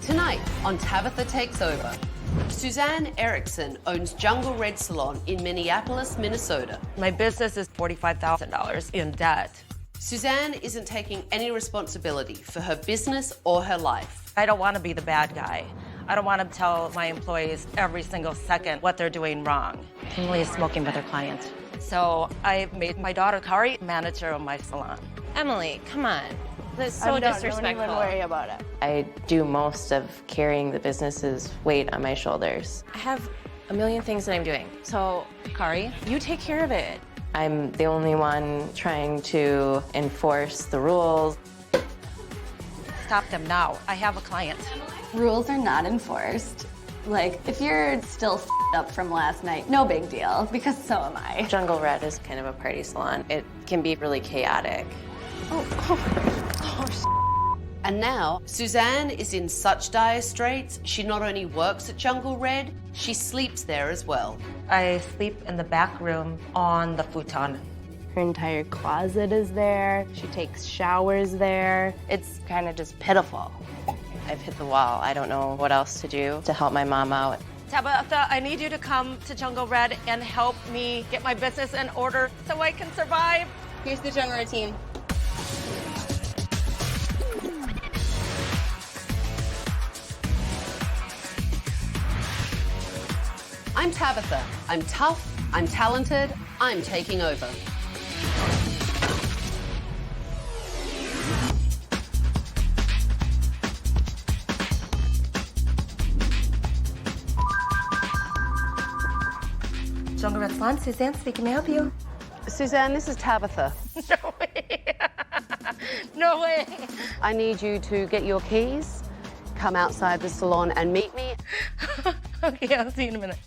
Tonight on Tabatha Takes Over, Suzanne Erickson owns Jungle Red Salon in Minneapolis, Minnesota. My business is $45,000 in debt. Suzanne isn't taking any responsibility for her business or her life. I don't want to be the bad guy. I don't want to tell my employees every single second what they're doing wrong. Emily is smoking with her client. So I made my daughter, Kari, manager of my salon. Emily, come on. That's so disrespectful. Don't even worry about it. I do most of carrying the business's weight on my shoulders. I have a million things that I'm doing. So, Kari, you take care of it. I'm the only one trying to enforce the rules. Stop them now. I have a client. Rules are not enforced. Like, if you're still up from last night, no big deal, because so am I. Jungle Red is kind of a party salon. It can be really chaotic. And now, Suzanne is in such dire straits, she not only works at Jungle Red, she sleeps there as well. I sleep in the back room on the futon. Her entire closet is there. She takes showers there. It's kind of just pitiful. I've hit the wall. I don't know what else to do to help my mom out. Tabatha, I need you to come to Jungle Red and help me get my business in order so I can survive. Here's the Jungle Red team. I'm Tabatha. I'm tough, I'm talented, I'm taking over. Jungle Red Salon, Suzanne speaking, may I help you? Suzanne, this is Tabatha. No way. No way. I need you to get your keys, come outside the salon and meet me. Okay, I'll see you in a minute.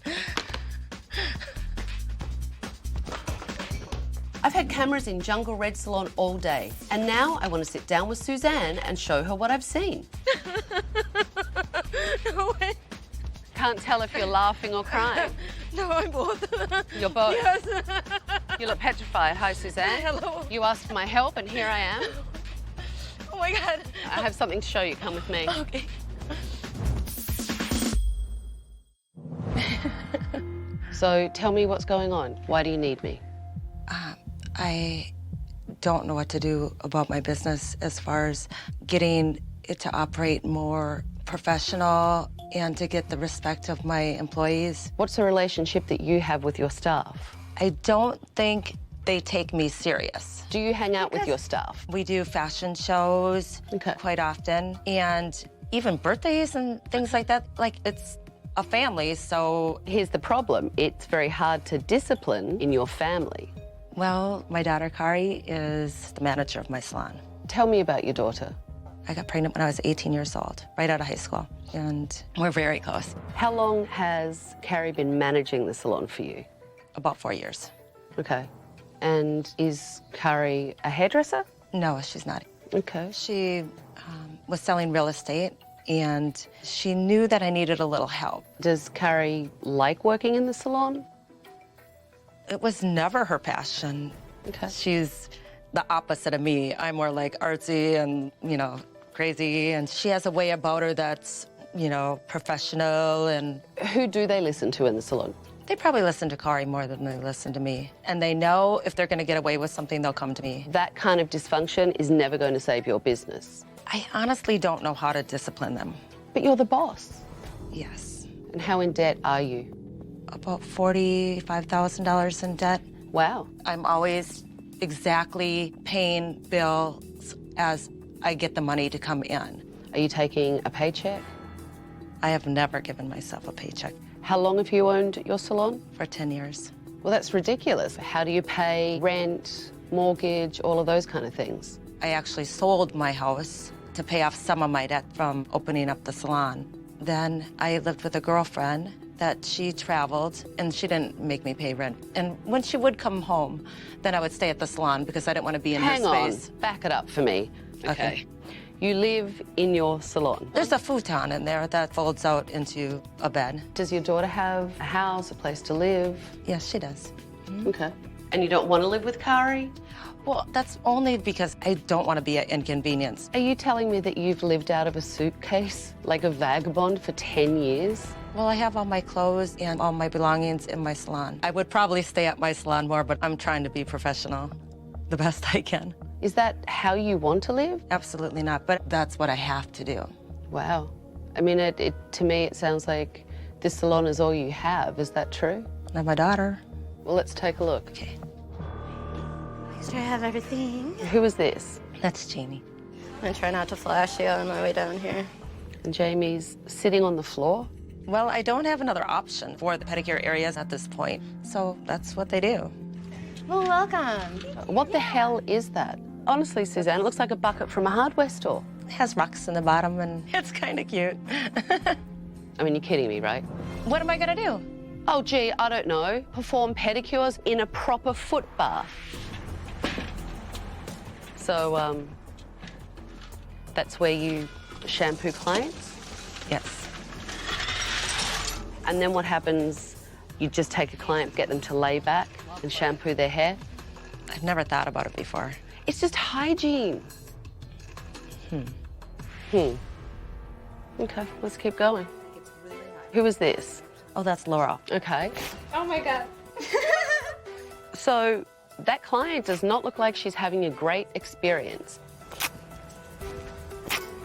I've had cameras in Jungle Red Salon all day, and now I want to sit down with Suzanne and show her what I've seen. No way. Can't tell if you're laughing or crying. No, I'm both. You're both. Yes. You look petrified. Hi, Suzanne. Hello. You asked for my help, and here I am. Oh my God. I have something to show you. Come with me. Okay. So tell me what's going on. Why do you need me? I don't know what to do about my business as far as getting it to operate more professional and to get the respect of my employees. What's the relationship that you have with your staff? I don't think they take me serious. Do you hang out with your staff? We do fashion shows quite often, and even birthdays and things like that. Like, it's a family, so... Here's the problem. It's very hard to discipline in your family. Well, my daughter, Kari, is the manager of my salon. Tell me about your daughter. I got pregnant when I was 18 years old, right out of high school, and we're very close. How long has Carrie been managing the salon for you? About 4 years. Okay. And is Carrie a hairdresser? No, she's not. Okay. She was selling real estate, and she knew that I needed a little help. Does Carrie like working in the salon? It was never her passion. Okay. She's the opposite of me. I'm more like artsy and, you know, crazy, and she has a way about her that's, you know, professional. And who do they listen to in the salon? They probably listen to Kari more than they listen to me. And they know if they're going to get away with something, they'll come to me. That kind of dysfunction is never going to save your business. I honestly don't know how to discipline them. But you're the boss. Yes. And how in debt are you? About $45,000 in debt. Wow. I'm always exactly paying bills as I get the money to come in. Are you taking a paycheck? I have never given myself a paycheck. How long have you owned your salon? For 10 years. Well, that's ridiculous. How do you pay rent, mortgage, all of those kind of things? I actually sold my house to pay off some of my debt from opening up the salon. Then I lived with a girlfriend that she traveled, and she didn't make me pay rent. And when she would come home, then I would stay at the salon because I didn't want to be in her space. Hang on, back it up for me. Okay. You live in your salon. There's a futon in there that folds out into a bed. Does your daughter have a house, a place to live? Yes, she does. Okay. And you don't want to live with Kari? Well, that's only because I don't want to be an inconvenience. Are you telling me that you've lived out of a suitcase like a vagabond for 10 years? Well, I have all my clothes and all my belongings in my salon. I would probably stay at my salon more, but I'm trying to be professional the best I can. Is that how you want to live? Absolutely not, but that's what I have to do. Wow. I mean, to me, it sounds like this salon is all you have. Is that true? And my daughter. Well, let's take a look. Okay. Make sure I have everything. Who is this? That's Jamie. I'm gonna try not to flash you on my way down here. And Jamie's sitting on the floor? Well, I don't have another option for the pedicure areas at this point, so that's what they do. Well, welcome. What the hell is that? Honestly, Suzanne, it looks like a bucket from a hardware store. It has rocks in the bottom, and it's kind of cute. I mean, you're kidding me, right? What am I gonna do? Oh, gee, I don't know. Perform pedicures in a proper foot bath. So, that's where you shampoo clients? Yes. And then what happens? You just take a client, get them to lay back and shampoo their hair? I've never thought about it before. It's just hygiene. Okay, let's keep going. Who is this? Oh, that's Laura. Okay. Oh my God. So that client does not look like she's having a great experience.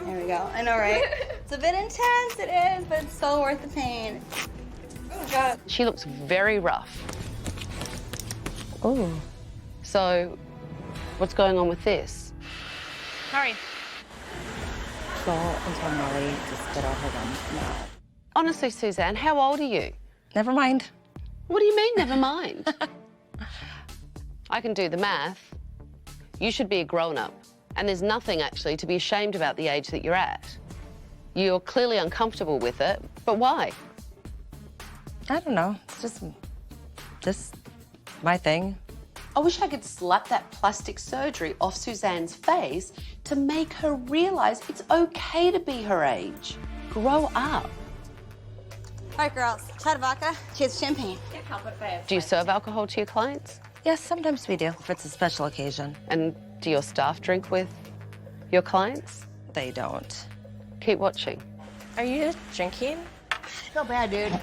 There we go. I know, right? It's a bit intense, it is, but it's so worth the pain. Oh God. She looks very rough. Oh. So what's going on with this? Hurry. Go until Molly just get out her room now. Honestly, Suzanne, how old are you? Never mind. What do you mean, never mind? I can do the math. You should be a grown-up. And there's nothing, actually, to be ashamed about the age that you're at. You're clearly uncomfortable with it, but why? I don't know. It's just my thing. I wish I could slap that plastic surgery off Suzanne's face to make her realize it's okay to be her age. Grow up. All right, girls. Tabatha, cheers champagne. Do you serve alcohol to your clients? Yes, sometimes we do, if it's a special occasion. And do your staff drink with your clients? They don't. Keep watching. Are you drinking? I feel bad, dude.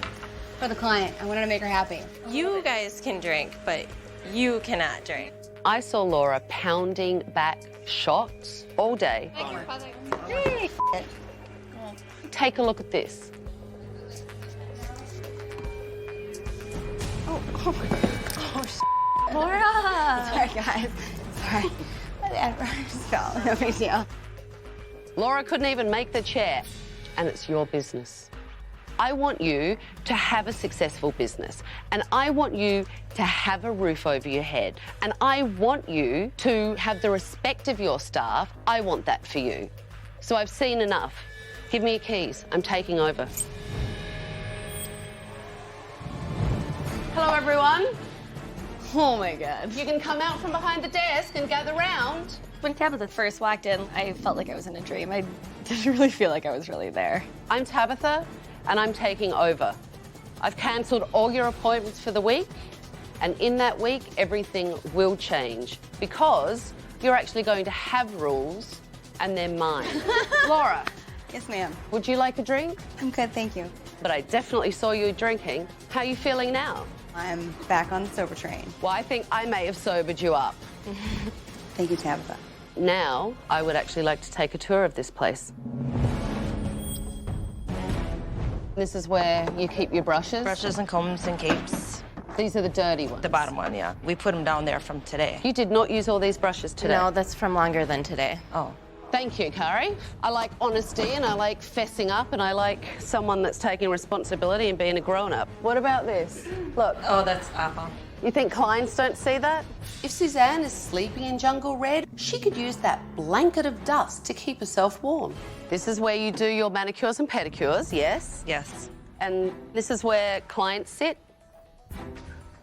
For the client. I wanted to make her happy. You guys can drink, but you cannot drink. I saw Laura pounding back shots all day. Hey, Take a look at this. Laura! Sorry, guys. Sorry. I just fell. No big deal. Laura couldn't even make the chair, and it's your business. I want you to have a successful business, and I want you to have a roof over your head, and I want you to have the respect of your staff. I want that for you. So I've seen enough. Give me your keys. I'm taking over. Hello, everyone. Oh my God. You can come out from behind the desk and gather round. When Tabatha first walked in, I felt like I was in a dream. I didn't really feel like I was really there. I'm Tabatha, and I'm taking over. I've cancelled all your appointments for the week, and in that week, everything will change because you're actually going to have rules, and they're mine. Laura, Yes, ma'am. would you like a drink? I'm good, thank you. But I definitely saw you drinking. How are you feeling now? I'm back on the sober train. Well, I think I may have sobered you up. Thank you, Tabatha. Now, I would actually like to take a tour of this place. This is where you keep your brushes. Brushes and combs and capes. These are the dirty ones. The bottom one, yeah. We put them down there from today. You did not use all these brushes today. No, that's from longer than today. Oh. Thank you, Kari. I like honesty, and I like fessing up, and I like someone that's taking responsibility and being a grown-up. What about this? Look. Oh, that's awful. You think clients don't see that? If Suzanne is sleeping in jungle red, she could use that blanket of dust to keep herself warm. This is where you do your manicures and pedicures, yes? Yes. And this is where clients sit?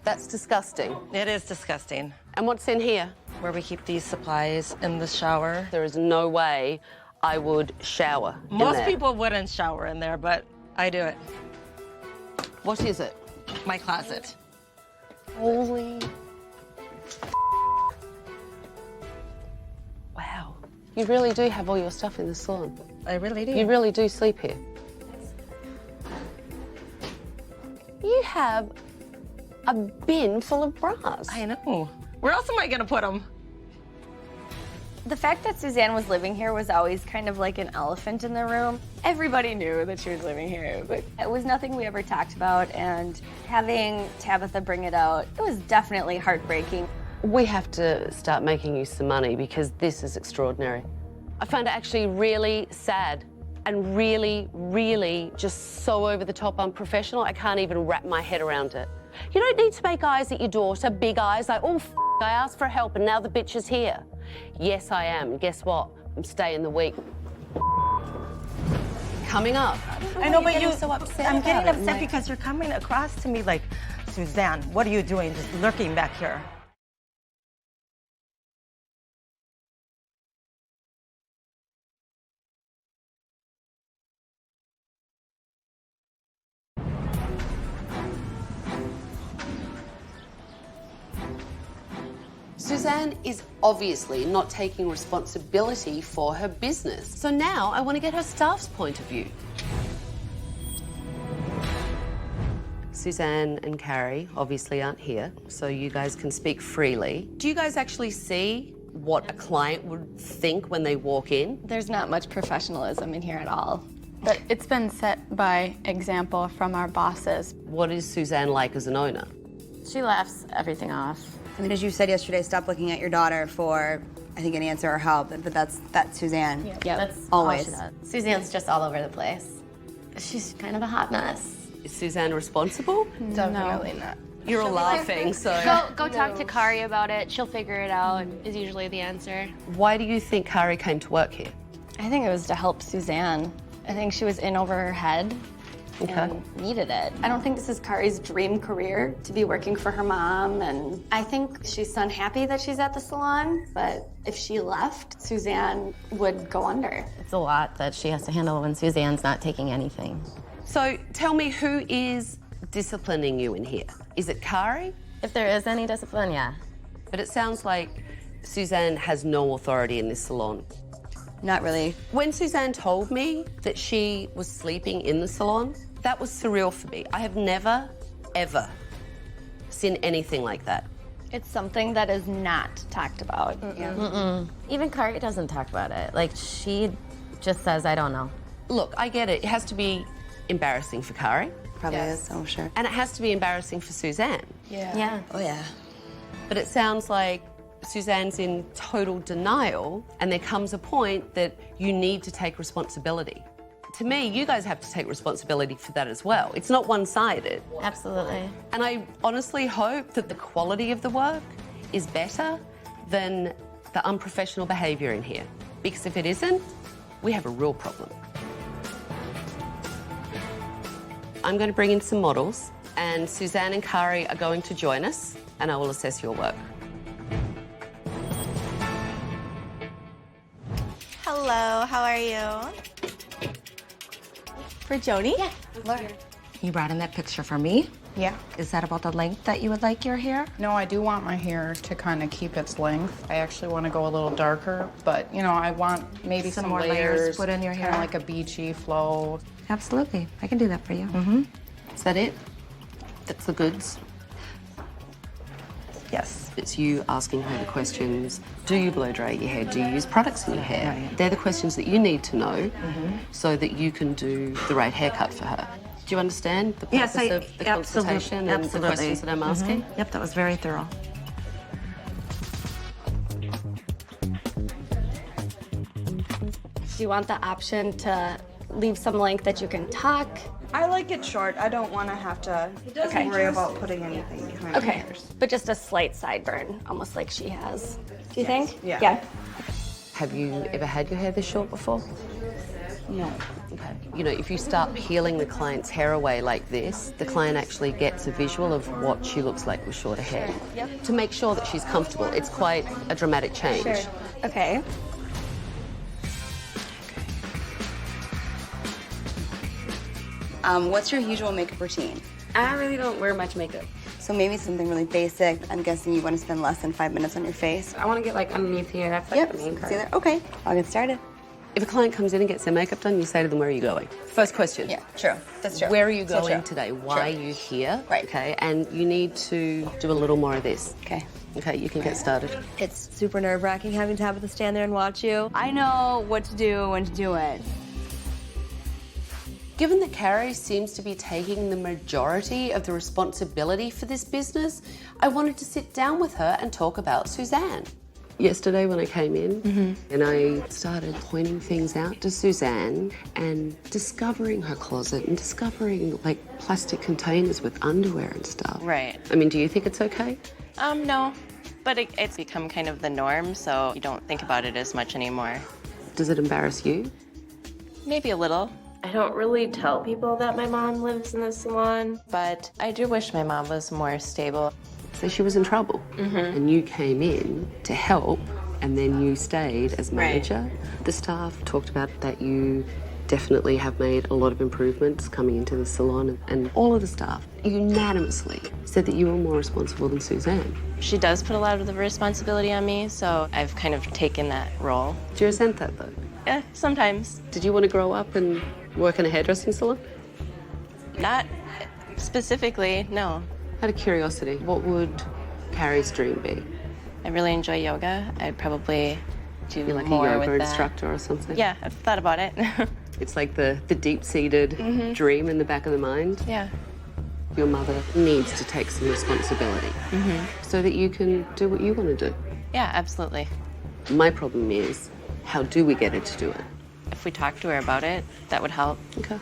That's disgusting. It is disgusting. And what's in here? Where we keep these supplies in the shower. There is no way I would shower in Most there. people wouldn't shower in there, but I do it. What is it? My closet. Holy Wow. You really do have all your stuff in the salon. I really do. You really do sleep here. You have a bin full of bras. I know. Where else am I gonna put them? The fact that Suzanne was living here was always kind of like an elephant in the room. Everybody knew that she was living here, but it was nothing we ever talked about, and having Tabatha bring it out, it was definitely heartbreaking. We have to start making you some money because this is extraordinary. I find it actually really sad and really, really just so over the top unprofessional. I can't even wrap my head around it. You don't need to make eyes at your daughter, big eyes, like, oh, I asked for help and now the bitch is here. Yes, I am. And guess what? I'm staying the week. Coming up. I know, but so upset I'm getting about it, upset like- because you're coming across to me like, Suzanne, what are you doing just lurking back here? Suzanne is obviously not taking responsibility for her business. So now I want to get her staff's point of view. Suzanne and Carrie obviously aren't here, so you guys can speak freely. Do you guys actually see what a client would think when they walk in? There's not much professionalism in here at all. But it's been set by example from our bosses. What is Suzanne like as an owner? She laughs everything off. I mean, as you said yesterday, stop looking at your daughter for, I think, an answer or help. But that's Suzanne. Yeah, that's Always. all she does. Suzanne's just all over the place. She's kind of a hot mess. Is Suzanne responsible? Definitely not. You're all laughing, so... Go talk to Kari about it. She'll figure it out, is usually the answer. Why do you think Kari came to work here? I think it was to help Suzanne. I think she was in over her head and needed it. I don't think this is Kari's dream career, to be working for her mom, and I think she's unhappy that she's at the salon, but if she left, Suzanne would go under. It's a lot that she has to handle when Suzanne's not taking anything. So tell me, who is disciplining you in here? Is it Kari? If there is any discipline, yeah. But it sounds like Suzanne has no authority in this salon. Not really. When Suzanne told me that she was sleeping in the salon, that was surreal for me. I have never, ever seen anything like that. It's something that is not talked about. Even Kari doesn't talk about it. Like, she just says, I don't know. Look, I get it. It has to be embarrassing for Kari, Probably is, I'm sure. and it has to be embarrassing for Suzanne. Yeah. Oh, yeah. But it sounds like Suzanne's in total denial, and there comes a point that you need to take responsibility. To me, you guys have to take responsibility for that as well. It's not one-sided. Absolutely. And I honestly hope that the quality of the work is better than the unprofessional behaviour in here. Because if it isn't, we have a real problem. I'm going to bring in some models, and Suzanne and Kari are going to join us, and I will assess your work. Hello, how are you? For Joni? Yeah. Laura. You brought in that picture for me? Yeah. Is that about the length that you would like your hair? No, I do want my hair to kind of keep its length. I actually want to go a little darker, but you know, I want maybe Some some more layers layers put in your kind of hair? like a beachy flow. Absolutely. I can do that for you. Is that it? That's the goods? Yes. It's you asking her the questions. Do you blow dry your hair? Do you use products in your hair? Right. They're the questions that you need to know so that you can do the right haircut for her. Do you understand the purpose of the consultation and the questions that I'm asking? Yep, that was very thorough. Do you want the option to leave some length that you can tuck? I like it short. I don't want to have to worry about putting anything behind my Okay, ears. but just a slight sideburn, almost like she has. Do you think? Yeah. Have you ever had your hair this short before? No. Okay. You know, if you start peeling the client's hair away like this, the client actually gets a visual of what she looks like with shorter hair. Yep. To make sure that she's comfortable. It's quite a dramatic change. Sure. Okay. What's your usual makeup routine? I really don't wear much makeup. So maybe something really basic. I'm guessing you want to spend less than 5 minutes on your face. I want to get like underneath here. That's like Yep, the main see part. there? Okay, I'll get started. If a client comes in and gets their makeup done, you say to them, where are you going? First question. Yeah, true. That's true. Where are you So going true. today? Why True. are you here? Right. Okay, and you need to do a little more of this. Okay. Okay, you can get started. It's super nerve-wracking having Tabatha stand there and watch you. I know what to do when to do it. Given that Carrie seems to be taking the majority of the responsibility for this business, I wanted to sit down with her and talk about Suzanne. Yesterday when I came in and I started pointing things out to Suzanne and discovering her closet and discovering like plastic containers with underwear and stuff. Right. I mean, do you think it's okay? No, but it's become kind of the norm, so you don't think about it as much anymore. Does it embarrass you? Maybe a little. I don't really tell people that my mom lives in the salon, but I do wish my mom was more stable. So she was in trouble and you came in to help and then you stayed as manager. The staff talked about that you definitely have made a lot of improvements coming into the salon, and all of the staff unanimously said that you were more responsible than Suzanne. She does put a lot of the responsibility on me, so I've kind of taken that role. Do you resent that though? Yeah, sometimes. Did you want to grow up and work in a hairdressing salon? Not specifically, no. Out of curiosity, what would Carrie's dream be? I really enjoy yoga. I'd probably do Be like a more yoga with that. instructor or something? Yeah, I've thought about it. It's like the deep-seated dream in the back of the mind. Yeah. Your mother needs to take some responsibility so that you can do what you want to do. Yeah, absolutely. My problem is, how do we get her to do it? If we talk to her about it, that would help. Okay.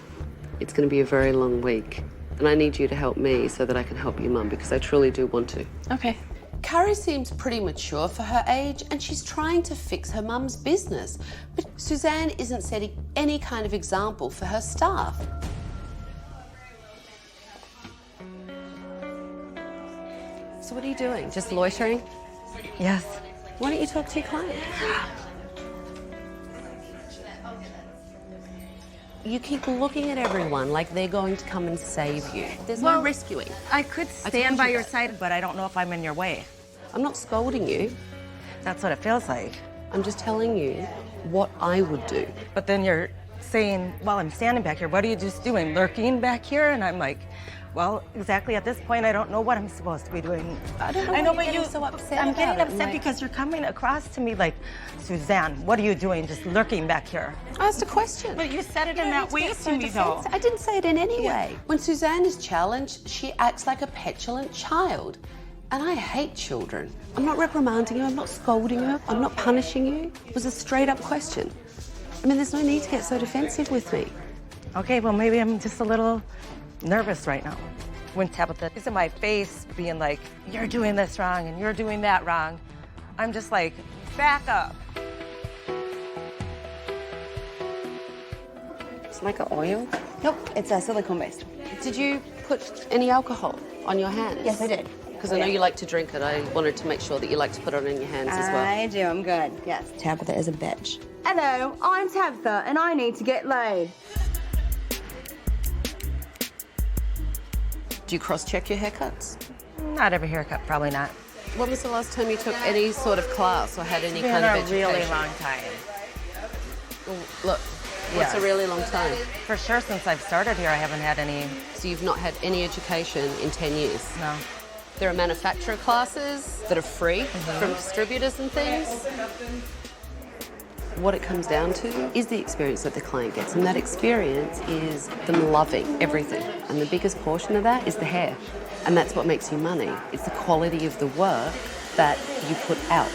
It's going to be a very long week, and I need you to help me so that I can help your mum, because I truly do want to. Okay. Carrie seems pretty mature for her age, and she's trying to fix her mum's business. But Suzanne isn't setting any kind of example for her staff. So what are you doing? Just loitering? Yes. Why don't you talk to your client? You keep looking at everyone like they're going to come and save you. There's no rescuing. I could told stand by you your that. side, but I don't know if I'm in your way. I'm not scolding you. That's what it feels like. I'm just telling you what I would do. But then you're saying, well, I'm standing back here. What are you just doing? Lurking back here? And I'm like, well, exactly at this point, I don't know what I'm supposed to be doing. I don't know why but you're getting so upset I'm about getting it, upset like- because you're coming across to me like, Suzanne, what are you doing? Just lurking back here. I asked a question. But you said it in that way to me, though. I didn't say it in any way. When Suzanne is challenged, she acts like a petulant child. And I hate children. I'm not reprimanding you, I'm not scolding you, I'm not punishing you. It was a straight up question. I mean, there's no need to get so defensive with me. Okay, well, maybe I'm just a little nervous right now. When Tabatha is in my face being like, you're doing this wrong and you're doing that wrong, I'm just like, back up. It's like an oil. Nope, it's silicone based. Did you put any alcohol on your hands? Yes, I did. Because I know you like to drink it. I wanted to make sure that you like to put it on your hands as well. I do, I'm good. Yes, Tabatha is a bitch. Hello, I'm Tabatha and I need to get laid. Do you cross-check your haircuts? Not every haircut, probably not. When was the last time you took any sort of class or had any It's kind been of a really education? long time. Look, what's Yeah. a really long time? For sure, since I've started here, I haven't had any, So you've not had any education in 10 years? no. There are manufacturer classes that are free from distributors and things. What it comes down to is the experience that the client gets, and that experience is them loving everything. And the biggest portion of that is the hair. And that's what makes you money. It's the quality of the work that you put out.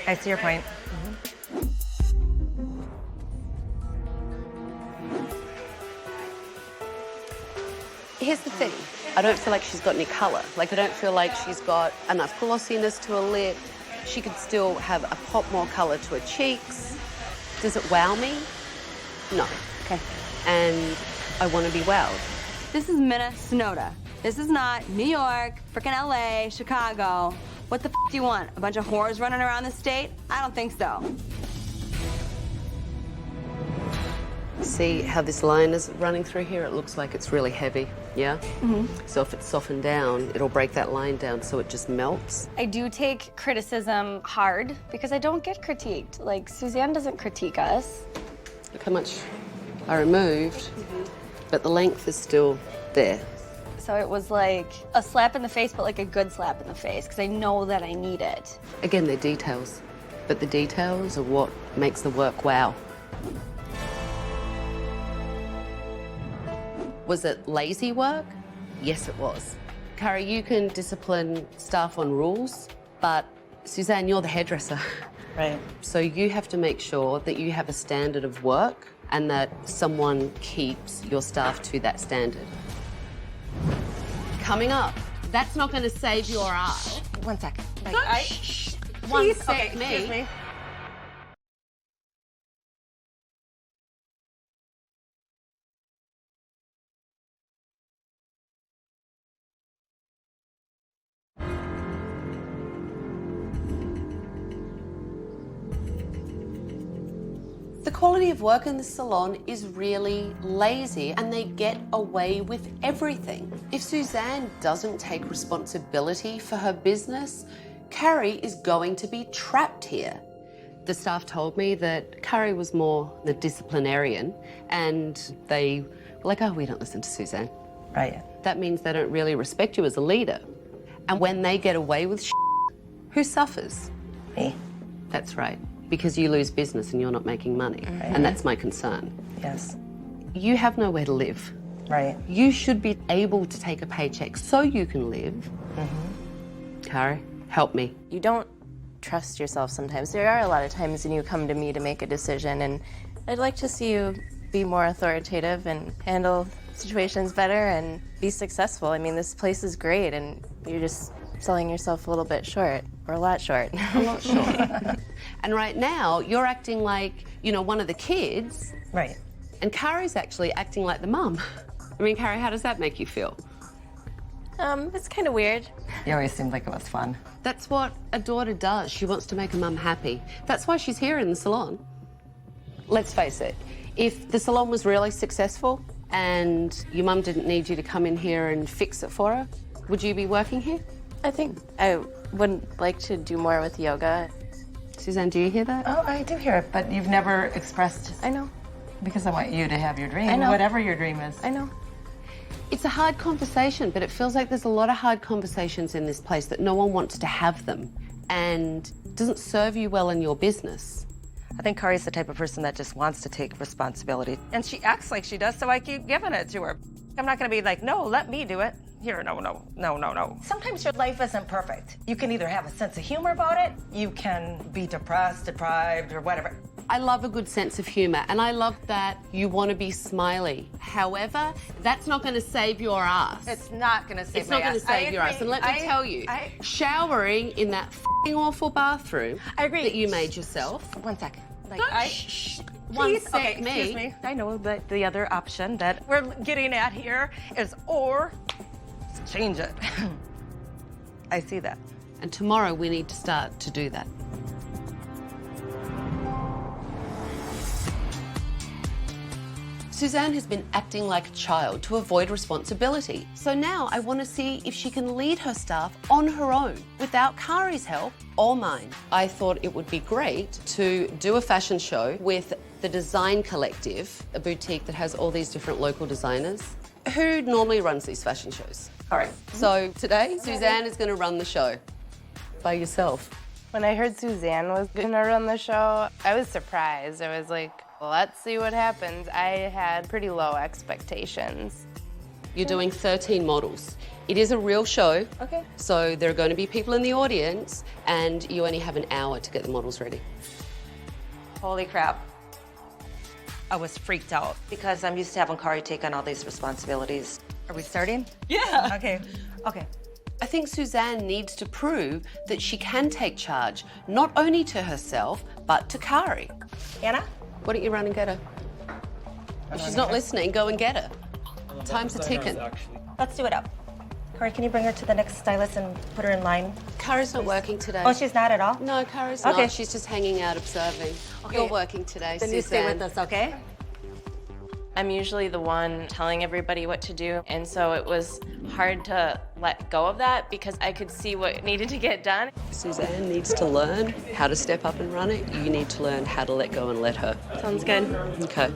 I see your point. Here's the thing. I don't feel like she's got any colour. Like, I don't feel like she's got enough glossiness to her lip. She could still have a pop more colour to her cheeks. Does it wow me? No. Okay. And I want to be wowed. This is Minnesota. This is not New York, frickin' LA, Chicago. What the do you want? A bunch of whores running around the state? I don't think so. See how this line is running through here? It looks like it's really heavy, yeah? So if it's softened down, it'll break that line down so it just melts. I do take criticism hard because I don't get critiqued. Like, Suzanne doesn't critique us. Look how much I removed, but the length is still there. So it was like a slap in the face, but like a good slap in the face because I know that I need it. Again, they're details, but the details are what makes the work wow. Was it lazy work? Yes, it was. Carrie, you can discipline staff on rules, but Suzanne, you're the hairdresser. Right. So you have to make sure that you have a standard of work and that someone keeps your staff to that standard. Coming up, that's not going to save your ass. 1 second. Like, One please, sec, okay, me. excuse me. The quality of work in the salon is really lazy and they get away with everything. If Suzanne doesn't take responsibility for her business, Carrie is going to be trapped here. The staff told me that Carrie was more the disciplinarian and they were like, oh, we don't listen to Suzanne. Right. That means they don't really respect you as a leader. And when they get away with who suffers? Me. That's right. Because you lose business and you're not making money. And that's my concern. Yes. You have nowhere to live. Right. You should be able to take a paycheck so you can live. Carrie, help me. You don't trust yourself sometimes. There are a lot of times when you come to me to make a decision, and I'd like to see you be more authoritative and handle situations better and be successful. I mean, this place is great, and you're just selling yourself a little bit short, or a lot short. A lot short. And right now, you're acting like, you know, one of the kids. Right. And Carrie's actually acting like the mum. I mean, Carrie, how does that make you feel? It's kind of weird. You always seemed like it was fun. That's what a daughter does. She wants to make a mum happy. That's why she's here in the salon. Let's face it, if the salon was really successful and your mum didn't need you to come in here and fix it for her, would you be working here? I think I would like to do more with yoga. Suzanne, do you hear that? Oh, I do hear it, but you've never expressed. I know. Because I want you to have your dream, I know. whatever your dream is. I know. It's a hard conversation, but it feels like there's a lot of hard conversations in this place that no one wants to have them and doesn't serve you well in your business. I think Kari's the type of person that just wants to take responsibility. And she acts like she does, so I keep giving it to her. I'm not gonna be like, no, let me do it. Here, no. Sometimes your life isn't perfect. You can either have a sense of humor about it, you can be depressed, deprived, or whatever. I love a good sense of humour, and I love that you want to be smiley. However, that's not going to save your ass. It's not gonna save It's not going to save your ass. And let me tell you, showering in that f***ing awful bathroom I agree. that you made yourself. 1 second. Like, One Please, sec, okay, me. excuse me. I know that the other option that we're getting at here is or change it. I see that. And tomorrow we need to start to do that. Suzanne has been acting like a child to avoid responsibility. So now I want to see if she can lead her staff on her own without Kari's help or mine. I thought it would be great to do a fashion show with the Design Collective, a boutique that has all these different local designers. Who normally runs these fashion shows? All right. So today, Suzanne is going to run the show by yourself. When I heard Suzanne was gonna run the show, I was surprised. I was like, let's see what happens. I had pretty low expectations. You're doing 13 models. It is a real show. Okay. So there are going to be people in the audience and you only have an hour to get the models ready. Holy crap. I was freaked out because I'm used to having Kari take on all these responsibilities. Are we starting? Yeah. Okay. I think Suzanne needs to prove that she can take charge, not only to herself, but to Kari. Anna? Why don't you run and get her? If she's not listening, go and get her. Time's a ticking. Let's do it up. Kari, can you bring her to the next stylist and put her in line? Kari's not working today. Oh, she's not at all? No, Kari's Okay. not. She's just hanging out observing. Okay. You're working today, Then Suzanne. you stay with us, okay? I'm usually the one telling everybody what to do, and so it was hard to let go of that because I could see what needed to get done. Suzanne needs to learn how to step up and run it. You need to learn how to let go and let her. Sounds good. Okay.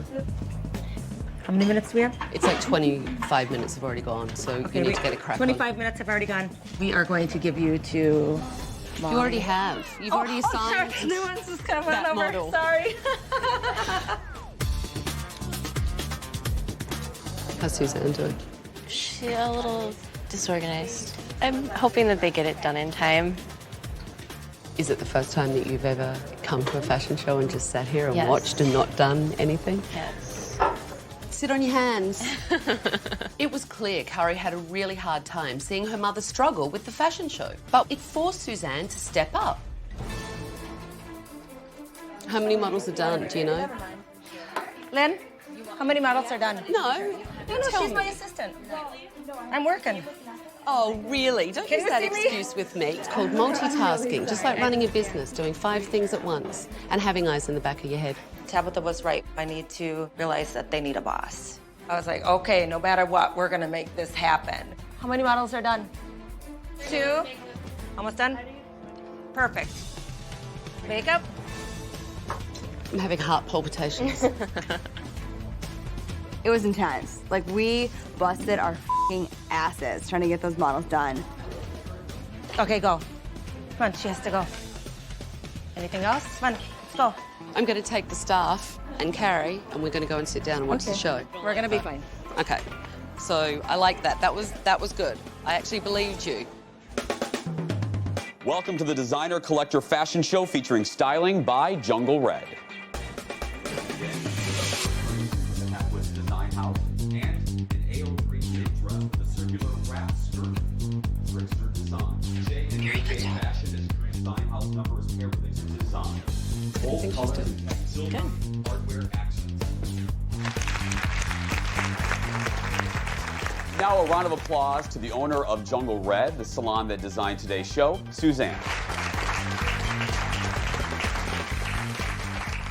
How many minutes do we have? It's like 25 minutes have already gone, so you need to get a crack 25 minutes have already gone. We are going to give you to Mom. You already have. You've already assigned Sorry, new ones is coming that over. model. Sorry. How's Suzanne doing? She's a little disorganized. I'm hoping that they get it done in time. Is it the first time that you've ever come to a fashion show and just sat here and Yes. watched and not done anything? Yes. Sit on your hands. It was clear Kari had a really hard time seeing her mother struggle with the fashion show, but it forced Suzanne to step up. How many models are done, do you know? Lynn, how many models are done? No. No, she's my assistant. I'm working. Oh, really? Don't Can use you that see me? excuse with me. It's called multitasking, just like running a business, doing 5 things at once and having eyes in the back of your head. Tabitha was right. I need to realize that they need a boss. I was like, okay, no matter what, we're gonna make this happen. How many models are done? 2. Almost done? Perfect. Makeup? I'm having heart palpitations. It was intense. Like, we busted our f***ing asses trying to get those models done. Okay, go. Come on, she has to go. Anything else? Come on, let's go. I'm going to take the staff and Kari, and we're going to go and sit down and watch the show. We're gonna be fine. Okay. So I like that. That was good. I actually believed you. Welcome to the Designer Collector Fashion Show featuring styling by Jungle Red. Design House and an AO3 dress with a circular wrap skirt. Trickster Design. Fashion is Design House number is paired with its design. Bold colors, silver, hardware accents. Now a round of applause to the owner of Jungle Red, the salon that designed today's show, Suzanne.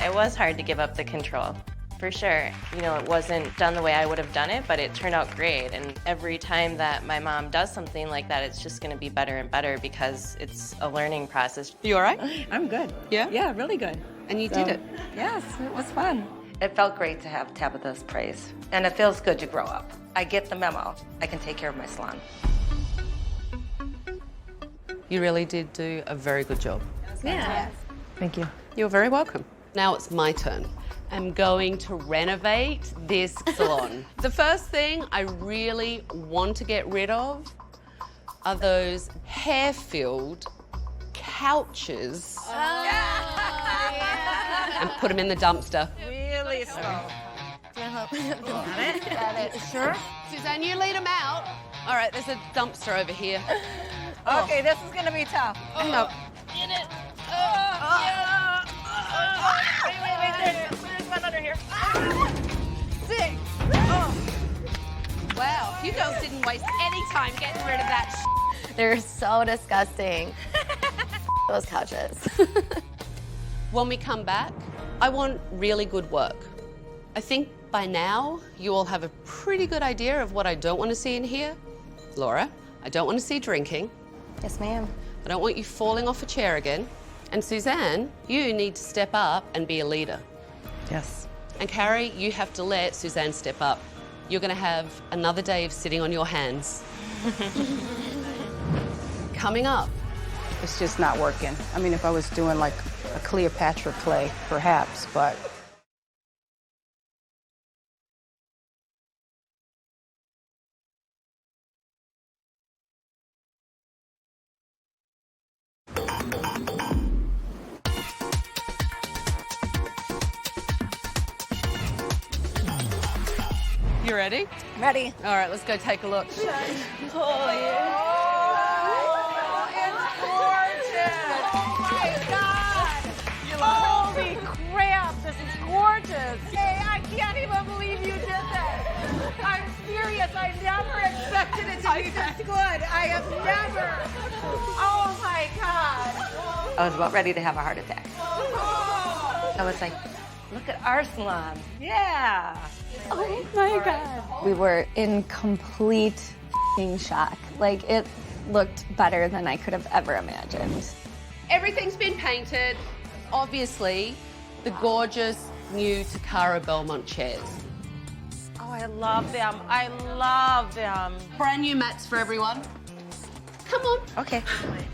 It was hard to give up the control. For sure. You know, it wasn't done the way I would have done it, but it turned out great. And every time that my mom does something like that, it's just going to be better and better because it's a learning process. You all right? I'm good. Yeah? Yeah, really good. And you did it. Yes, it was fun. It felt great to have Tabitha's praise. And it feels good to grow up. I get the memo. I can take care of my salon. You really did do a very good job. Yeah. Thank you. You're very welcome. Now it's my turn. I'm going to renovate this salon. The first thing I really want to get rid of are those hair-filled couches and put them in the dumpster. Really slow. Got it? Sure? Suzanne, you lead them out. All right, there's a dumpster over here. Okay, this is gonna be tough. No. There's one under here. Sick. Wow, you girls didn't waste any time getting rid of that They're so disgusting. Those couches. When we come back, I want really good work. I think by now you all have a pretty good idea of what I don't want to see in here. Laura, I don't want to see drinking. Yes, ma'am. I don't want you falling off a chair again. And Suzanne, you need to step up and be a leader. Yes. And Kari, you have to let Suzanne step up. You're going to have another day of sitting on your hands. Coming up. It's just not working. I mean, if I was doing like a Cleopatra play, perhaps, but You ready? Ready. All right, let's go take a look. Oh, yeah. Oh, it's gorgeous. Oh, my God. Holy crap, this is gorgeous. Hey, I can't even believe you did this. I'm serious. I never expected it to be this good. I have never. Oh, my God. I was about ready to have a heart attack. I was like, Look at our salon. Yeah. Oh my God. We were in complete shock. Like, it looked better than I could have ever imagined. Everything's been painted. Obviously, the gorgeous new Takara Belmont chairs. Oh, I love them. I love them. Brand new mats for everyone. Come on. Okay.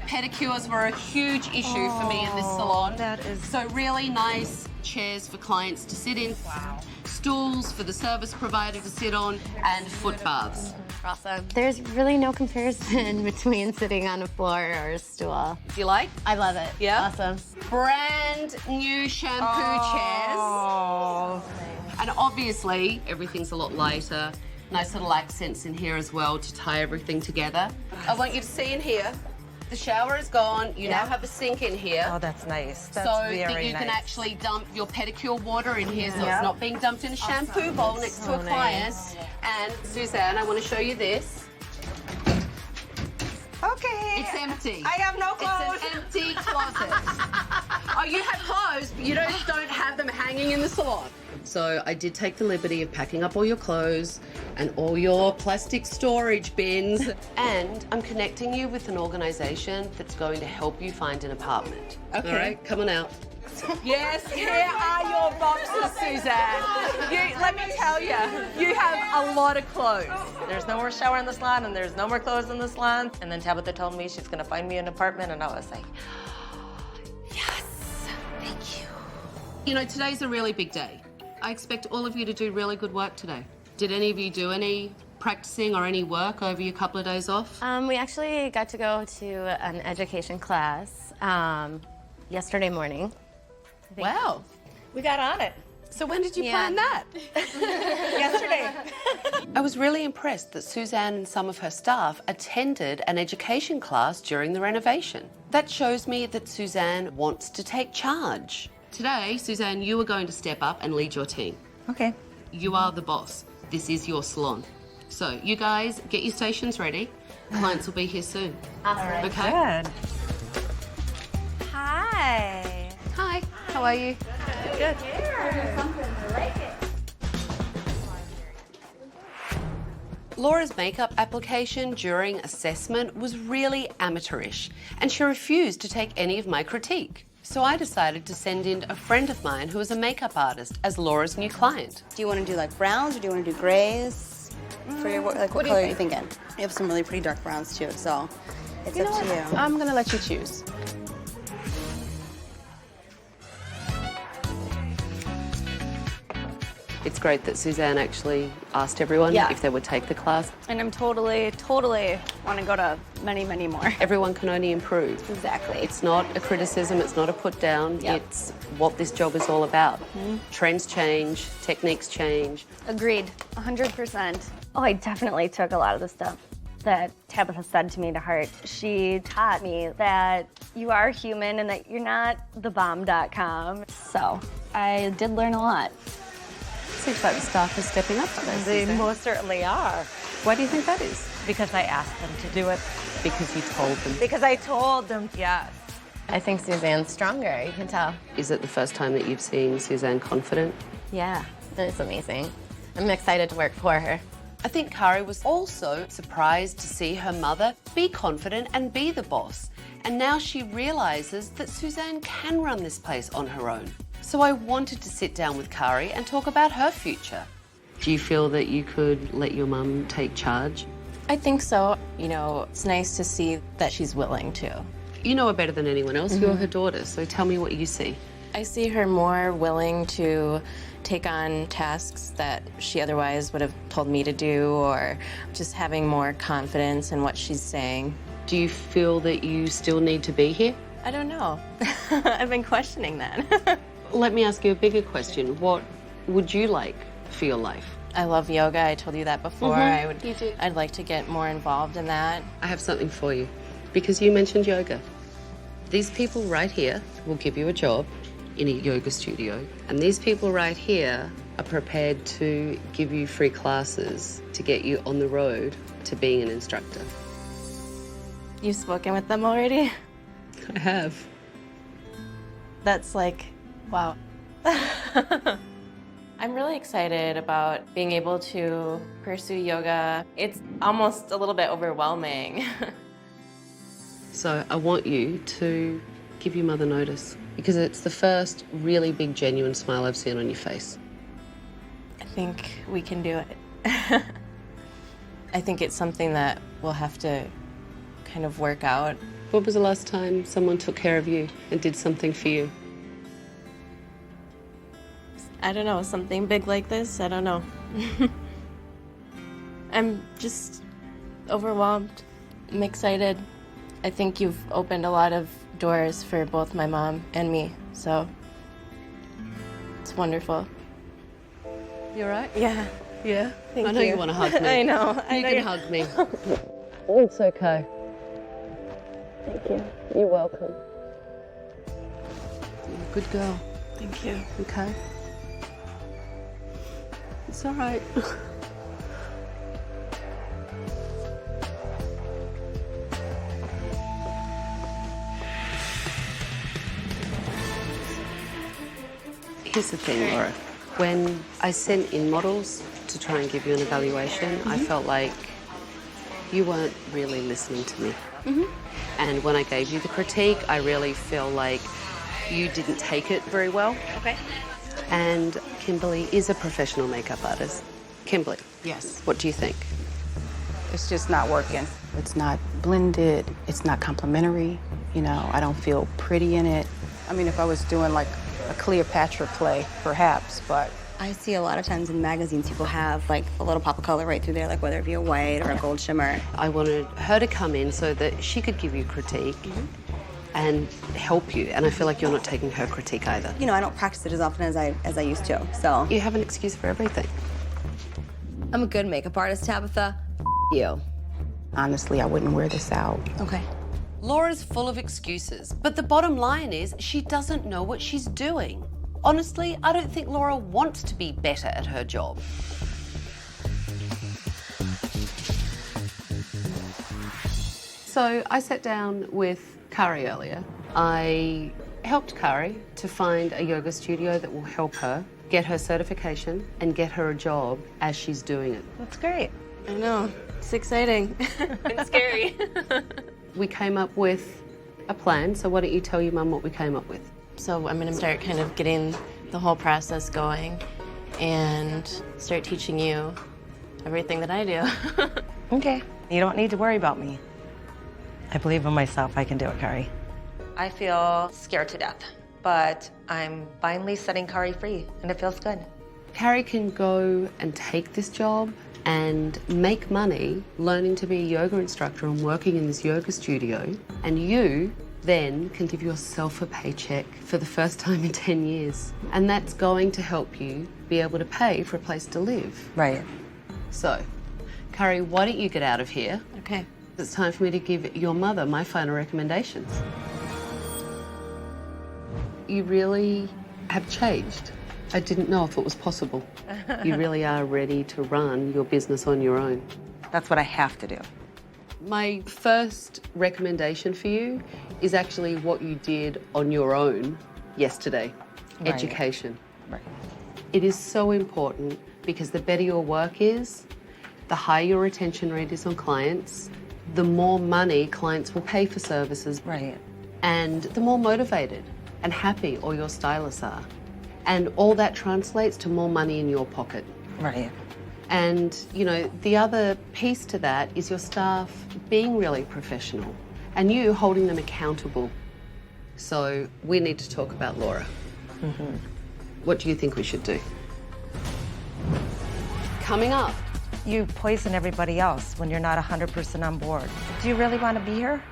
Pedicures were a huge issue for me in this salon. That is... So really nice chairs for clients to sit in. Wow. Stools for the service provider to sit on, and foot baths. Awesome. There's really no comparison between sitting on a floor or a stool. Do you like? I love it. Yeah? Awesome. Brand new shampoo chairs. And obviously, everything's a lot lighter. Nice little accents in here as well to tie everything together. I want you to see in here, the shower is gone. You now have a sink in here. Oh, that's nice. That's so very that you nice. can actually dump your pedicure water in here so it's not being dumped in a shampoo bowl next to a client. And Suzanne, I want to show you this. Okay. It's empty. I have no clothes. It's an empty closet. Oh, you have clothes, but you don't have them hanging in the salon. So I did take the liberty of packing up all your clothes and all your plastic storage bins. And I'm connecting you with an organisation that's going to help you find an apartment. Okay. All right, come on out. Yes, here are your boxes, Suzanne. Let me tell you, you have a lot of clothes. There's no more shower in the salon, and there's no more clothes in the salon. And then Tabatha told me she's gonna find me an apartment, and I was like, yes, thank you. You know, today's a really big day. I expect all of you to do really good work today. Did any of you do any practicing or any work over your couple of days off? We actually got to go to an education class yesterday morning. Wow. We got on it. So when did you plan that? Yesterday. I was really impressed that Suzanne and some of her staff attended an education class during the renovation. That shows me that Suzanne wants to take charge. Today, Suzanne, you are going to step up and lead your team. Okay. You are the boss. This is your salon. So you guys get your stations ready. Clients will be here soon. Awesome. Okay? Good. Hi. Hi. How are you? Good. Laura's makeup application during assessment was really amateurish, and she refused to take any of my critique. So I decided to send in a friend of mine who is a makeup artist as Laura's new client. Do you want to do like browns or do you want to do grays? For your work, like what color are you thinking? You have some really pretty dark browns too, so it's up to you. I'm gonna let you choose. It's great that Suzanne actually asked everyone if they would take the class. And I'm totally want to go to many, many more. Everyone can only improve. Exactly. It's not a criticism, it's not a put down, it's what this job is all about. Trends change, techniques change. Agreed, 100%. Oh, I definitely took a lot of the stuff that Tabatha said to me to heart. She taught me that you are human and that you're not thebomb.com. So I did learn a lot. Seems like the staff is stepping up today. They most certainly are. Why do you think that is? Because I asked them to do it. Because you told them. Because I told them, yes. I think Suzanne's stronger, you can tell. Is it the first time that you've seen Suzanne confident? Yeah, it's amazing. I'm excited to work for her. I think Kari was also surprised to see her mother be confident and be the boss. And now she realizes that Suzanne can run this place on her own. So I wanted to sit down with Kari and talk about her future. Do you feel that you could let your mum take charge? I think so. You know, it's nice to see that she's willing to. You know her better than anyone else. You're her daughter, so tell me what you see. I see her more willing to take on tasks that she otherwise would have told me to do, or just having more confidence in what she's saying. Do you feel that you still need to be here? I don't know. I've been questioning that. Let me ask you a bigger question. What would you like for your life? I love yoga. I told you that before. I'd like to get more involved in that. I have something for you, because you mentioned yoga. These people right here will give you a job in a yoga studio, and these people right here are prepared to give you free classes to get you on the road to being an instructor. You've spoken with them already? I have. That's like, wow. I'm really excited about being able to pursue yoga. It's almost a little bit overwhelming. So I want you to give your mother notice because it's the first really big, genuine smile I've seen on your face. I think we can do it. I think it's something that we'll have to kind of work out. When was the last time someone took care of you and did something for you? I don't know, something big like this? I don't know. I'm just overwhelmed. I'm excited. I think you've opened a lot of doors for both my mom and me, so it's wonderful. You all right? Yeah. Yeah? Thank I know you want to hug me. I know. You can hug me. It's okay. Thank you. You're welcome. You're a good girl. Thank you. Okay? It's all right. Here's the thing, Laura. When I sent in models to try and give you an evaluation, I felt like you weren't really listening to me. And when I gave you the critique, I really feel like you didn't take it very well. Okay. And Kimberly is a professional makeup artist. Kimberly. Yes. What do you think? It's just not working. It's not blended. It's not complimentary. You know, I don't feel pretty in it. I mean, if I was doing like a Cleopatra play, perhaps, but I see a lot of times in magazines people have like a little pop of color right through there, like whether it be a white or a gold shimmer. I wanted her to come in so that she could give you critique and help you. And I feel like you're not taking her critique either. You know, I don't practice it as often as I used to, so. You have an excuse for everything. I'm a good makeup artist, Tabatha. You. honestly, I wouldn't wear this out. Okay. Laura's full of excuses, but the bottom line is she doesn't know what she's doing. Honestly, I don't think Laura wants to be better at her job. So I sat down with Kari earlier. I helped Kari to find a yoga studio that will help her get her certification and get her a job as she's doing it. That's great. I know. It's exciting and scary. We came up with a plan, so why don't you tell your mum what we came up with? So I'm going to start kind of getting the whole process going and start teaching you everything that I do. Okay. You don't need to worry about me. I believe in myself. I can do it, Kari. I feel scared to death, but I'm finally setting Kari free, and it feels good. Kari can go and take this job and make money learning to be a yoga instructor and working in this yoga studio, and you then can give yourself a paycheck for the first time in 10 years. And that's going to help you be able to pay for a place to live. Right. So, Kari, why don't you get out of here? Okay. It's time for me to give your mother my final recommendations. You really have changed. I didn't know if it was possible. You really are ready to run your business on your own. That's what I have to do. My first recommendation for you is actually what you did on your own yesterday, Right. education. Right. It is so important because the better your work is, the higher your retention rate is on clients, the more money clients will pay for services. Right. And the more motivated and happy all your stylists are. And all that translates to more money in your pocket. Right. And, you know, the other piece to that is your staff being really professional and you holding them accountable. So we need to talk about Laura. Mm-hmm. What do you think we should do? Coming up. You poison everybody else when you're not 100% on board. Do you really want to be here?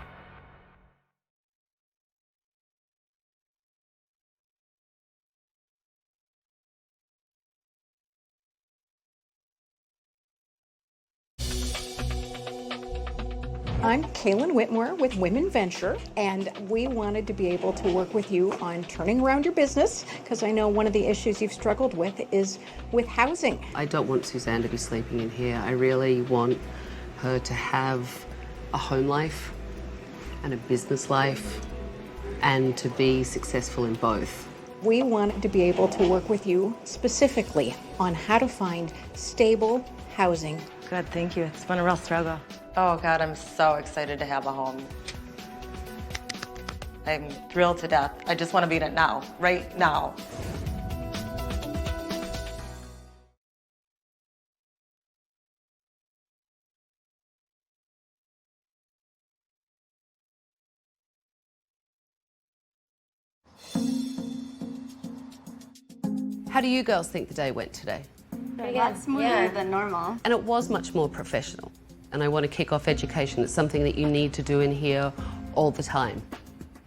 I'm Kaylin Whitmore with Women Venture, and we wanted to be able to work with you on turning around your business, because I know one of the issues you've struggled with is with housing. I don't want Suzanne to be sleeping in here. I really want her to have a home life and a business life and to be successful in both. We wanted to be able to work with you specifically on how to find stable housing. Good, thank you. It's been a real struggle. Oh God, I'm so excited to have a home. I'm thrilled to death. I just want to be in it now, right now. How do you girls think the day went today? A lot smoother than normal. And it was much more professional. And I want to kick off education. It's something that you need to do in here all the time.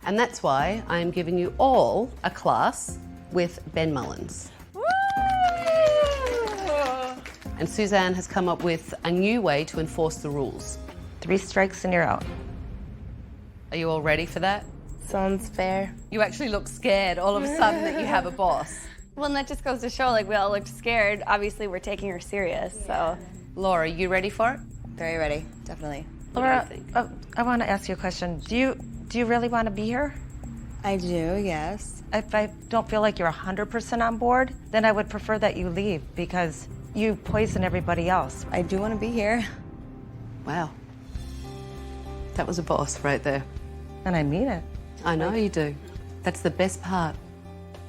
And that's why I am giving you all a class with Ben Mullins. And Suzanne has come up with a new way to enforce the rules. 3 strikes and you're out. Are you all ready for that? Sounds fair. You actually look scared all of a sudden that you have a boss. Well, and that just goes to show, like, we all looked scared. Obviously, we're taking her serious, so. Laura, you ready for it? Very ready, definitely. Laura, I want to ask you a question. Do you really want to be here? I do, yes. If I don't feel like you're 100% on board, then I would prefer that you leave because you poison everybody else. I do want to be here. Wow. That was a boss right there. And I mean it. I know you do. That's the best part.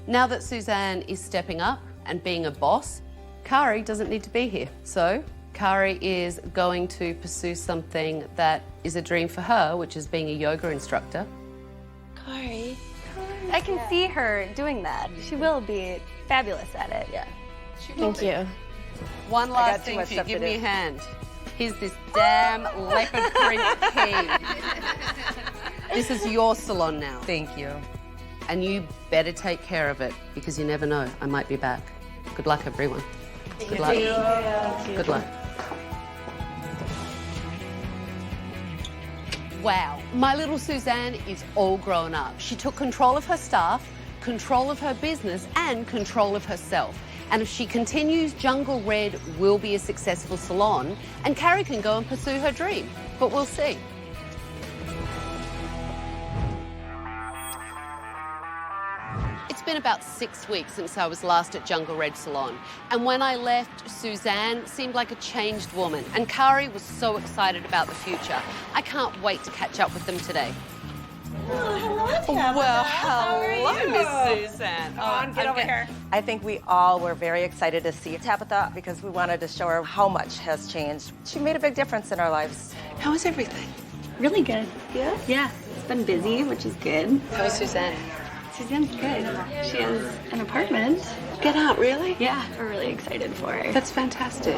Now that Suzanne is stepping up and being a boss, Kari doesn't need to be here. So Kari is going to pursue something that is a dream for her, which is being a yoga instructor. Kari. I can see her doing that. She will be fabulous at it. Yeah. Thank you. One last thing for you. Give me a hand. Here's this damn leopard print key. This is your salon now. Thank you. And you better take care of it because you never know. I might be back. Good luck, everyone. Good luck. Good luck. Wow, my little Suzanne is all grown up. She took control of her staff, control of her business, and control of herself. And if she continues, Jungle Red will be a successful salon, and Kari can go and pursue her dream. But we'll see. It's been about 6 weeks since I was last at Jungle Red Salon. And when I left, Suzanne seemed like a changed woman. And Kari was so excited about the future. I can't wait to catch up with them today. Well, hello, Miss Suzanne. Come on, get over here. I think we all were very excited to see Tabatha because we wanted to show her how much has changed. She made a big difference in our lives. How is everything? Really good. Yeah? Yeah. It's been busy, which is good. How is Suzanne? Suzanne's good. She has an apartment. Get out, really? Yeah, we're really excited for her. That's fantastic.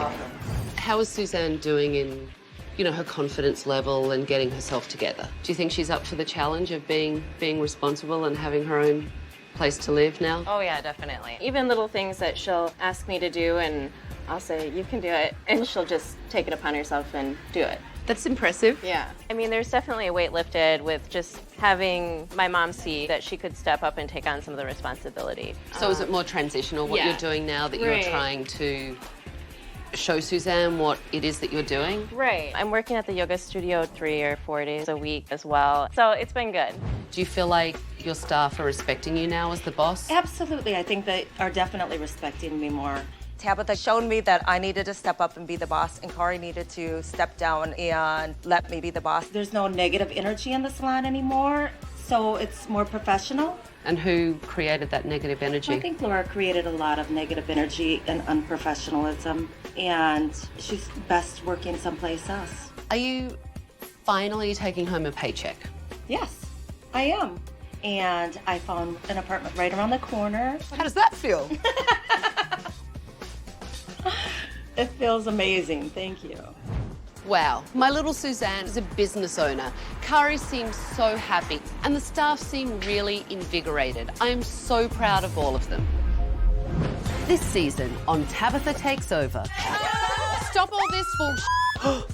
How is Suzanne doing in, you know, her confidence level and getting herself together? Do you think she's up for the challenge of being responsible and having her own place to live now? Oh yeah, definitely. Even little things that she'll ask me to do and I'll say, you can do it. And she'll just take it upon herself and do it. That's impressive. Yeah. I mean, there's definitely a weight lifted with just having my mom see that she could step up and take on some of the responsibility. So is it more transitional, what you're doing now, that you're trying to show Suzanne what it is that you're doing? Right. I'm working at the yoga studio 3 or 4 days a week as well. So it's been good. Do you feel like your staff are respecting you now as the boss? Absolutely. I think they are definitely respecting me more. Tabatha showed me that I needed to step up and be the boss, and Kari needed to step down and let me be the boss. There's no negative energy in the salon anymore, so it's more professional. And who created that negative energy? I think Laura created a lot of negative energy and unprofessionalism, and she's best working someplace else. Are you finally taking home a paycheck? Yes, I am. And I found an apartment right around the corner. How does that feel? It feels amazing, thank you. Wow, my little Suzanne is a business owner. Kari seems so happy and the staff seem really invigorated. I am so proud of all of them. This season on Tabatha Takes Over. Stop all this bullshit.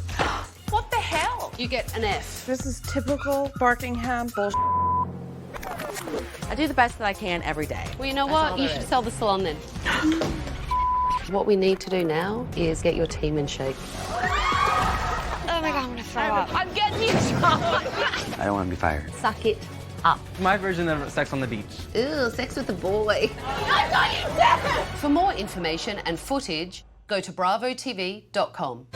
What the hell? You get an F. This is typical Barkingham bullshit. I do the best that I can every day. Well, you know what? You should sell the salon then. What we need to do now is get your team in shape. Oh my God, I'm gonna throw up. I'm getting you drunk. I don't want to be fired. Suck it. up. My version of sex on the beach. Ew, sex with a boy. For more information and footage, go to bravotv.com.